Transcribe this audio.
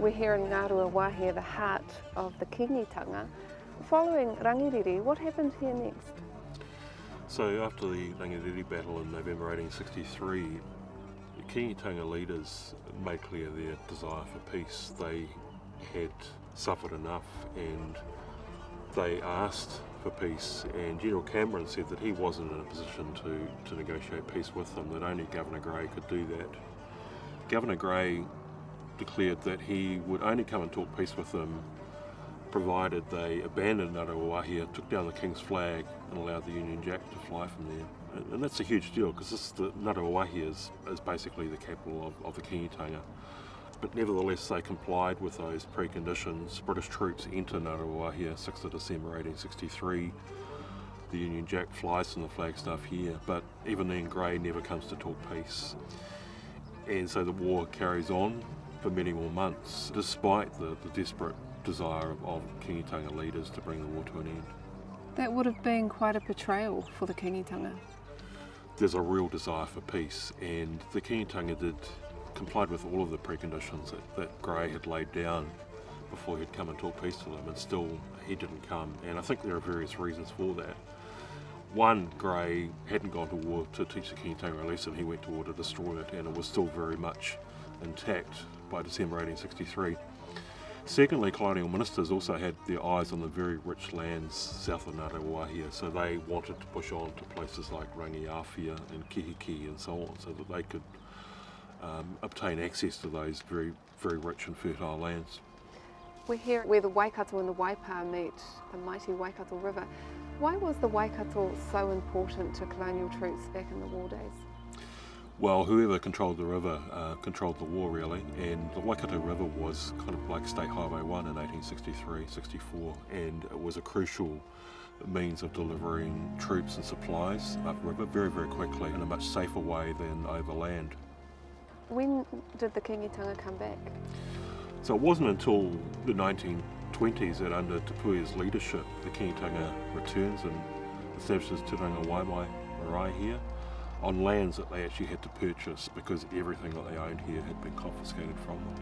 We're here in Ngaruawahia, the heart of the Kingitanga. Following Rangiriri, what happened here next? So after the Rangiriri battle in November 1863, the Kingitanga leaders made clear their desire for peace. They had suffered enough and they asked for peace, and General Cameron said that he wasn't in a position to negotiate peace with them, that only Governor Grey could do that. Governor Grey declared that he would only come and talk peace with them provided they abandoned Ngaruawahia, took down the King's flag and allowed the Union Jack to fly from there. And that's a huge deal because Ngaruawahia is basically the capital of the Kingitanga. But nevertheless they complied with those preconditions. British troops enter Ngaruawahia 6th of December 1863. The Union Jack flies from the flagstaff here, but even then Grey never comes to talk peace. And so the war carries on for many more months, despite the desperate desire of Kingitanga leaders to bring the war to an end. That would have been quite a betrayal for the Kingitanga. There's a real desire for peace, and the Kingitanga complied with all of the preconditions that Grey had laid down before he'd come and talk peace to them, and still he didn't come. And I think there are various reasons for that. One, Grey hadn't gone to war to teach the Kingitanga a lesson, he went to war to destroy it, and it was still very much intact by December 1863. Secondly, colonial ministers also had their eyes on the very rich lands south of Ngaruawahia, so they wanted to push on to places like Rangiawhia and Kihiki and so on, so that they could obtain access to those very, very rich and fertile lands. We're here where the Waikato and the Waipa meet, the mighty Waikato River. Why was the Waikato so important to colonial troops back in the war days? Well, whoever controlled the river controlled the war really, and the Waikato River was kind of like State Highway 1 in 1863-64, and it was a crucial means of delivering troops and supplies upriver very, very quickly in a much safer way than over land. When did the Kingitanga come back? So it wasn't until the 1920s that under Tapuia's leadership the Kingitanga returns and establishes Te Ranga Waimai marae here on lands that they actually had to purchase because everything that they owned here had been confiscated from them.